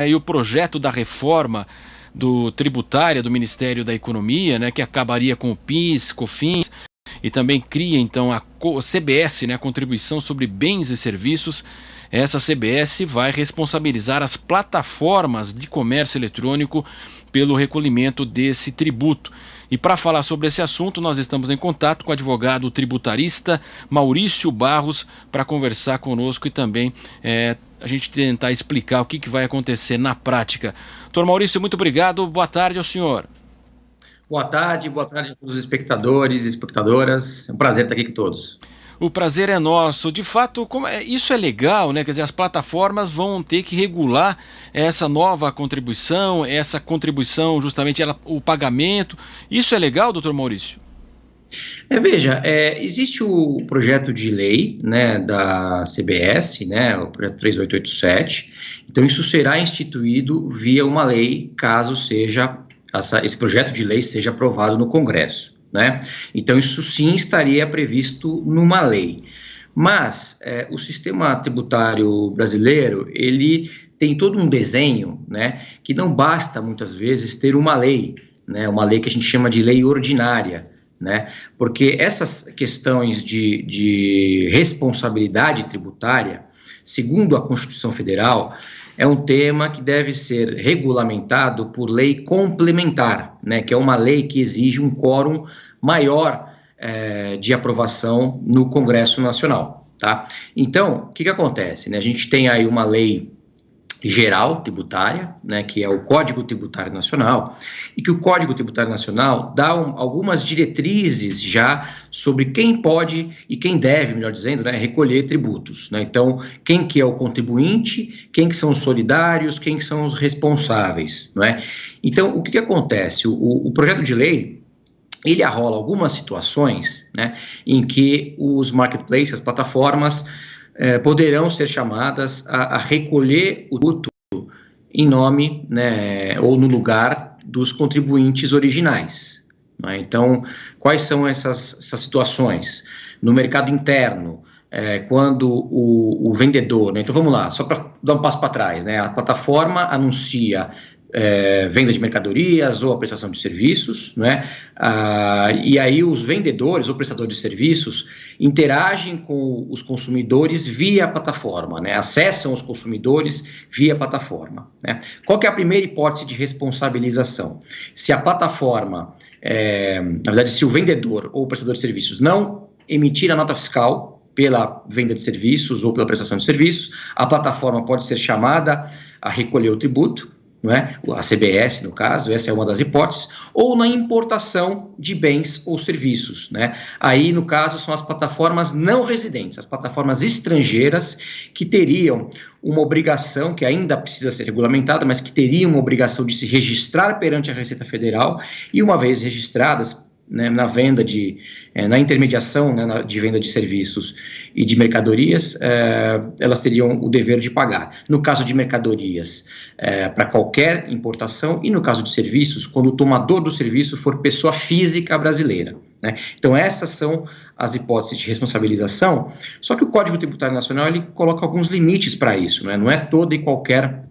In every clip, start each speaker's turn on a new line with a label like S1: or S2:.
S1: e o projeto da reforma tributária do Ministério da Economia, né, que acabaria com o PIS, COFINS, e também cria então a CBS, né, a Contribuição sobre Bens e Serviços. Essa CBS vai responsabilizar as plataformas de comércio eletrônico pelo recolhimento desse tributo. E para falar sobre esse assunto, nós estamos em contato com o advogado tributarista Maurício Barros para conversar conosco e também a gente tentar explicar o que vai acontecer na prática. Doutor Maurício, muito obrigado. Boa tarde ao senhor.
S2: Boa tarde a todos os espectadores e espectadoras. É um prazer estar aqui com todos.
S1: O prazer é nosso. De fato, isso é legal, né? Quer dizer, as plataformas vão ter que regular essa nova contribuição, justamente o pagamento. Isso é legal, doutor Maurício?
S2: Veja, existe o projeto de lei, né, da CBS, né, o projeto 3887. Então, isso será instituído via uma lei, caso esse projeto de lei seja aprovado no Congresso, né? Então, isso sim estaria previsto numa lei. Mas o sistema tributário brasileiro, ele tem todo um desenho, né, que não basta, muitas vezes, ter uma lei, né, uma lei que a gente chama de lei ordinária, né, porque essas questões de responsabilidade tributária, segundo a Constituição Federal, é um tema que deve ser regulamentado por lei complementar, né, que é uma lei que exige um quórum maior de aprovação no Congresso Nacional, tá? Então, o que acontece, né? A gente tem aí uma lei geral tributária, né, que é o Código Tributário Nacional, e que o Código Tributário Nacional dá algumas diretrizes já sobre quem pode e quem deve, melhor dizendo, né, recolher tributos, né? Então, quem que é o contribuinte, quem que são os solidários, quem que são os responsáveis, não é? Então, o que acontece? O projeto de lei, ele arrola algumas situações, né, em que os marketplaces, as plataformas, poderão ser chamadas a recolher o tributo em nome, né, ou no lugar dos contribuintes originais, né? Então, quais são essas situações? No mercado interno, quando o vendedor, né, então vamos lá, só para dar um passo para trás, né, a plataforma anuncia venda de mercadorias ou a prestação de serviços, né? E aí os vendedores ou prestadores de serviços interagem com os consumidores via plataforma, né? Acessam os consumidores via plataforma, né? Qual que é a primeira hipótese de responsabilização? Se a plataforma, na verdade, se o vendedor ou o prestador de serviços não emitir a nota fiscal pela venda de serviços ou pela prestação de serviços, a plataforma pode ser chamada a recolher o tributo, não é? A CBS, no caso, essa é uma das hipóteses, ou na importação de bens ou serviços, né? Aí, no caso, são as plataformas não residentes, as plataformas estrangeiras que teriam uma obrigação, que ainda precisa ser regulamentada, mas que teriam uma obrigação de se registrar perante a Receita Federal, e uma vez registradas, né, na intermediação, né, de venda de serviços e de mercadorias, elas teriam o dever de pagar. No caso de mercadorias, para qualquer importação, e no caso de serviços, quando o tomador do serviço for pessoa física brasileira, né? Então, essas são as hipóteses de responsabilização, só que o Código Tributário Nacional, ele coloca alguns limites para isso, né? Não é todo e qualquer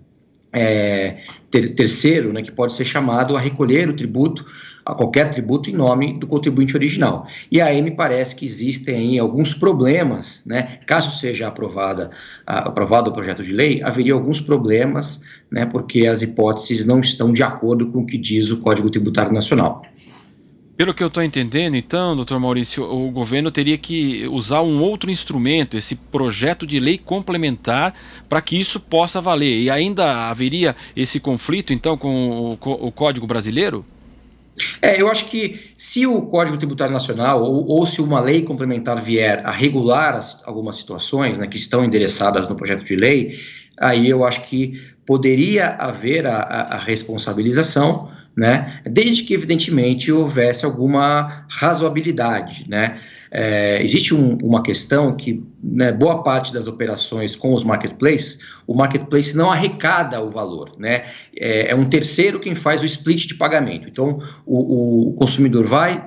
S2: terceiro, né, que pode ser chamado a recolher o tributo, a qualquer tributo em nome do contribuinte original. E aí me parece que existem aí alguns problemas, né, caso seja aprovado o projeto de lei, haveria alguns problemas, né, porque as hipóteses não estão de acordo com o que diz o Código Tributário Nacional.
S1: Pelo que eu estou entendendo, então, doutor Maurício, o governo teria que usar um outro instrumento, esse projeto de lei complementar, para que isso possa valer. E ainda haveria esse conflito, então, com o Código Brasileiro?
S2: Eu acho que se o Código Tributário Nacional ou se uma lei complementar vier a regular algumas situações, né, que estão endereçadas no projeto de lei, aí eu acho que poderia haver a responsabilização, né, desde que, evidentemente, houvesse alguma razoabilidade, né? Existe uma questão que, né, boa parte das operações com os marketplaces, o marketplace não arrecada o valor, né? É um terceiro quem faz o split de pagamento. Então, o consumidor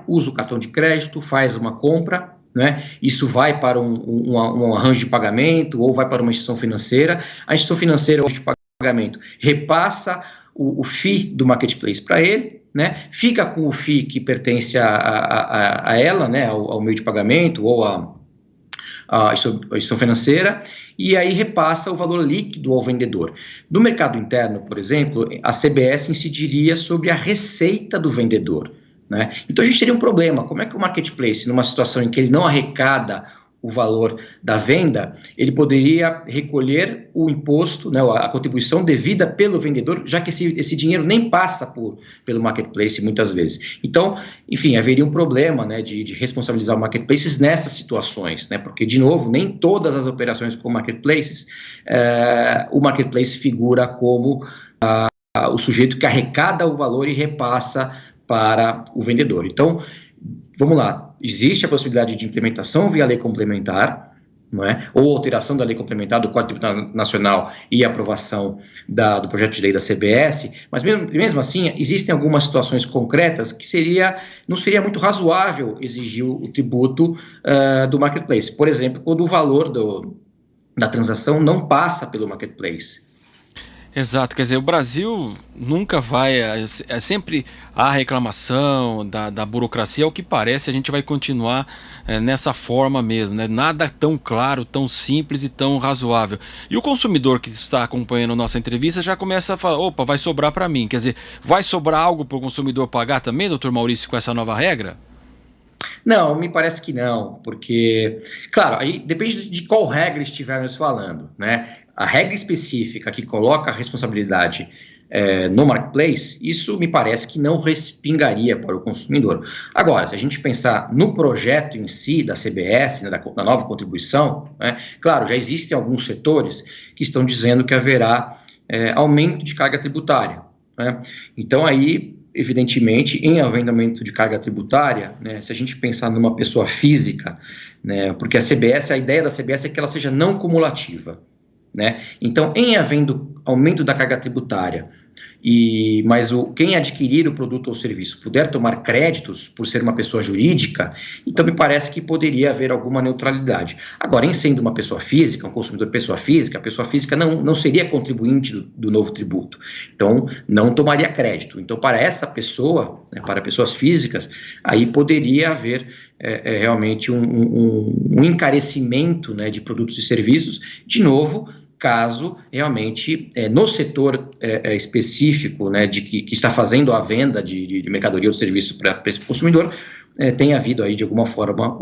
S2: usa o cartão de crédito, faz uma compra, né? Isso vai para um arranjo de pagamento ou vai para uma instituição financeira. A instituição financeira, o arranjo de pagamento repassa o FII do marketplace para ele, né, fica com o FII que pertence a ela, né, ao meio de pagamento ou a instituição financeira, e aí repassa o valor líquido ao vendedor. No mercado interno, por exemplo, a CBS incidiria sobre a receita do vendedor, né? Então a gente teria um problema. Como é que o marketplace, numa situação em que ele não arrecada o valor da venda, ele poderia recolher o imposto, né, a contribuição devida pelo vendedor, já que esse dinheiro nem passa pelo marketplace muitas vezes. Então, enfim, haveria um problema, né, de responsabilizar o marketplaces nessas situações, né, porque, de novo, nem todas as operações com marketplaces, o marketplace figura como o sujeito que arrecada o valor e repassa para o vendedor. Então, vamos lá. Existe a possibilidade de implementação via lei complementar, não é? Ou alteração da lei complementar do Código Tributário Nacional e aprovação do projeto de lei da CBS, mas mesmo assim existem algumas situações concretas que não seria muito razoável exigir o tributo do marketplace. Por exemplo, quando o valor da transação não passa pelo marketplace.
S1: Exato, quer dizer, o Brasil nunca vai, sempre há reclamação da burocracia, ao que parece a gente vai continuar nessa forma mesmo, né? Nada tão claro, tão simples e tão razoável. E o consumidor que está acompanhando nossa entrevista já começa a falar, opa, vai sobrar para mim, quer dizer, vai sobrar algo para o consumidor pagar também, doutor Maurício, com essa nova regra?
S2: Não, me parece que não, porque, claro, aí depende de qual regra estivermos falando, né? A regra específica que coloca a responsabilidade no marketplace, isso me parece que não respingaria para o consumidor. Agora, se a gente pensar no projeto em si da CBS, né, da nova contribuição, né, claro, já existem alguns setores que estão dizendo que haverá aumento de carga tributária, né? Então, aí, evidentemente, em aumento de carga tributária, né, se a gente pensar numa pessoa física, né, porque a ideia da CBS é que ela seja não cumulativa, né? Então, em havendo aumento da carga tributária, mas quem adquirir o produto ou serviço puder tomar créditos por ser uma pessoa jurídica, então me parece que poderia haver alguma neutralidade. Agora, em sendo uma pessoa física, um consumidor pessoa física, a pessoa física não seria contribuinte do novo tributo, então não tomaria crédito. Então, para essa pessoa, né, para pessoas físicas, aí poderia haver realmente um encarecimento, né, de produtos e serviços, de novo, caso realmente no setor específico, né, que está fazendo a venda de mercadoria ou de serviço para esse consumidor, tenha havido aí de alguma forma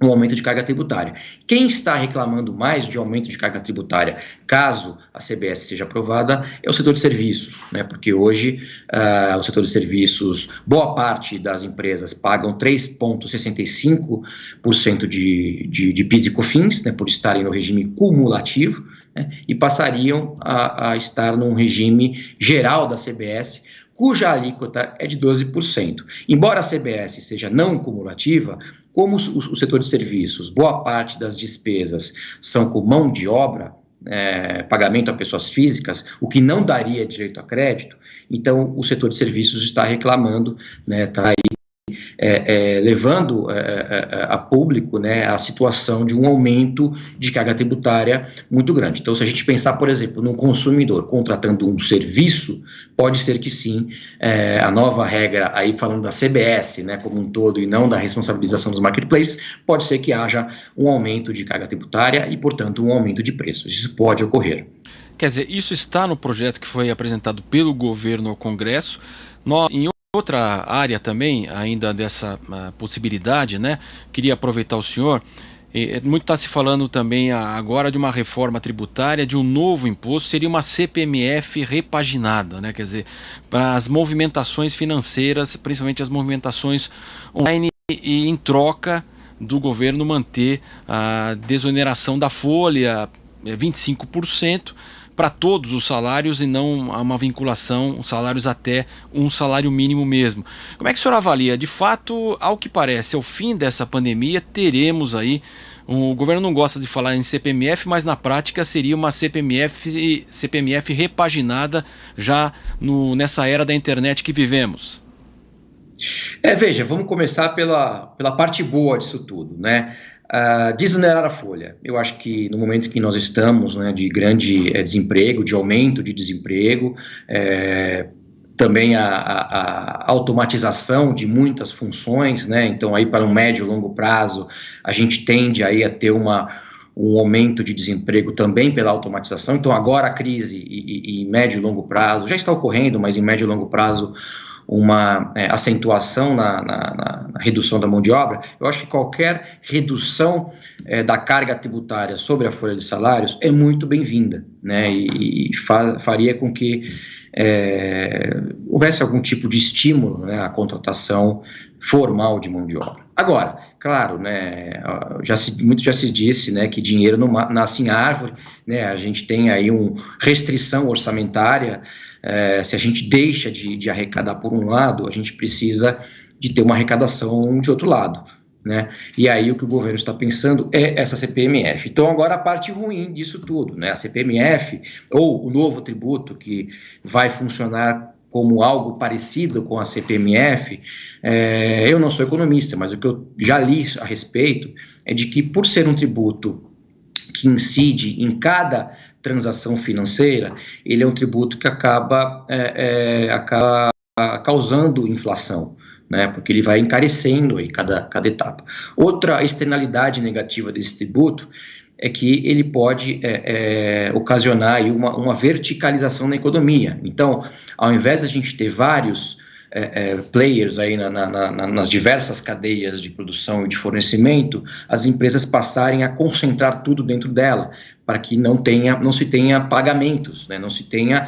S2: um aumento de carga tributária. Quem está reclamando mais de aumento de carga tributária, caso a CBS seja aprovada, é o setor de serviços, né? Porque hoje o setor de serviços, boa parte das empresas pagam 3,65% de PIS e COFINS, né, por estarem no regime cumulativo, né, e passariam a estar num regime geral da CBS, cuja alíquota é de 12%. Embora a CBS seja não cumulativa, como o setor de serviços, boa parte das despesas são com mão de obra, pagamento a pessoas físicas, o que não daria direito a crédito, então o setor de serviços está reclamando, né, está aí levando a público, né, a situação de um aumento de carga tributária muito grande. Então, se a gente pensar, por exemplo, num consumidor contratando um serviço, pode ser que sim, a nova regra, aí falando da CBS, né, como um todo, e não da responsabilização dos marketplaces, pode ser que haja um aumento de carga tributária e, portanto, um aumento de preços. Isso pode ocorrer.
S1: Quer dizer, isso está no projeto que foi apresentado pelo governo ao Congresso. Em outra área também, ainda dessa possibilidade, né? Queria aproveitar o senhor. Muito está se falando também agora de uma reforma tributária, de um novo imposto, seria uma CPMF repaginada, né? Quer dizer, para as movimentações financeiras, principalmente as movimentações online, e em troca do governo manter a desoneração da folha, 25%, para todos os salários e não uma vinculação, salários até um salário mínimo mesmo. Como é que o senhor avalia? De fato, ao que parece, ao fim dessa pandemia, teremos aí, o governo não gosta de falar em CPMF, mas na prática seria uma CPMF repaginada já nessa era da internet que vivemos.
S2: Veja, vamos começar pela parte boa disso tudo, né? Desonerar a folha. Eu acho que no momento que nós estamos, né, de grande desemprego, de aumento de desemprego, também a automatização de muitas funções, né, então aí para um médio e longo prazo a gente tende aí a ter um aumento de desemprego também pela automatização. Então agora a crise em médio e longo prazo já está ocorrendo, mas em médio e longo prazo uma acentuação na redução da mão de obra. Eu acho que qualquer redução da carga tributária sobre a folha de salários é muito bem-vinda, né, e faria com que houvesse algum tipo de estímulo, né, à contratação formal de mão de obra. Agora, claro, né, muito já se disse, né, que dinheiro não nasce em árvore, né, a gente tem aí uma restrição orçamentária. Se a gente deixa de arrecadar por um lado, a gente precisa de ter uma arrecadação de outro lado, né? E aí o que o governo está pensando é essa CPMF. Então agora a parte ruim disso tudo, né? A CPMF, ou o novo tributo que vai funcionar como algo parecido com a CPMF, eu não sou economista, mas o que eu já li a respeito é de que, por ser um tributo que incide em cada transação financeira, ele é um tributo que acaba causando inflação, né, porque ele vai encarecendo aí cada etapa. Outra externalidade negativa desse tributo é que ele pode ocasionar aí uma verticalização na economia. Então, ao invés de a gente ter vários players aí nas diversas cadeias de produção e de fornecimento, as empresas passarem a concentrar tudo dentro dela, para que não se tenha pagamentos, né? Não se tenha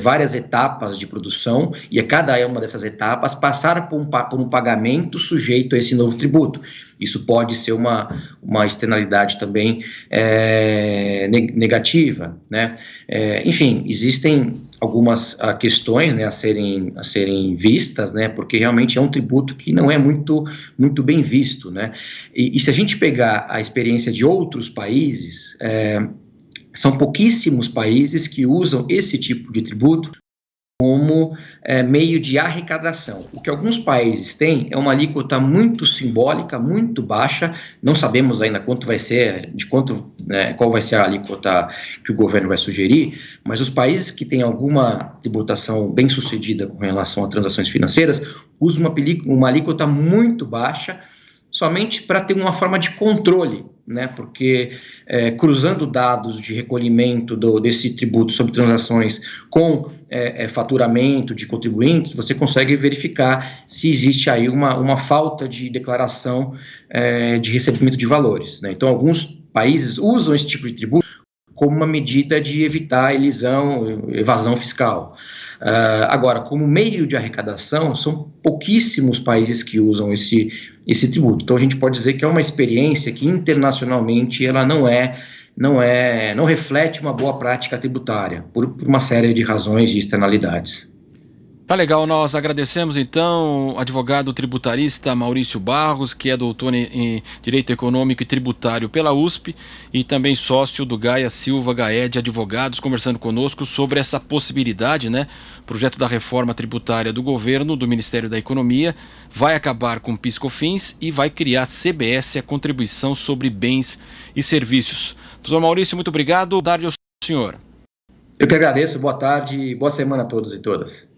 S2: várias etapas de produção, e a cada uma dessas etapas passar por um pagamento sujeito a esse novo tributo. Isso pode ser uma externalidade também negativa, né? Enfim, existem algumas questões, né, a serem vistas, né, porque realmente é um tributo que não é muito bem visto, né, e se a gente pegar a experiência de outros países, são pouquíssimos países que usam esse tipo de tributo como meio de arrecadação. O que alguns países têm é uma alíquota muito simbólica, muito baixa, não sabemos ainda qual vai ser a alíquota que o governo vai sugerir, mas os países que têm alguma tributação bem sucedida com relação a transações financeiras usam uma alíquota muito baixa, somente para ter uma forma de controle, né? Porque cruzando dados de recolhimento desse tributo sobre transações com faturamento de contribuintes, você consegue verificar se existe aí uma falta de declaração de recebimento de valores, né? Então, alguns países usam esse tipo de tributo como uma medida de evitar evasão fiscal. Agora, como meio de arrecadação, são pouquíssimos países que usam esse tributo. Então, a gente pode dizer que é uma experiência que internacionalmente ela não reflete uma boa prática tributária, por uma série de razões de externalidades.
S1: Tá legal, nós agradecemos então o advogado tributarista Maurício Barros, que é doutor em Direito Econômico e Tributário pela USP e também sócio do Gaia Silva Gaed Advogados, conversando conosco sobre essa possibilidade, né? O projeto da reforma tributária do governo, do Ministério da Economia, vai acabar com PIS/COFINS e vai criar a CBS, a Contribuição sobre Bens e Serviços. Doutor Maurício, muito obrigado. Boa tarde ao senhor.
S2: Eu que agradeço, boa tarde, boa semana a todos e todas.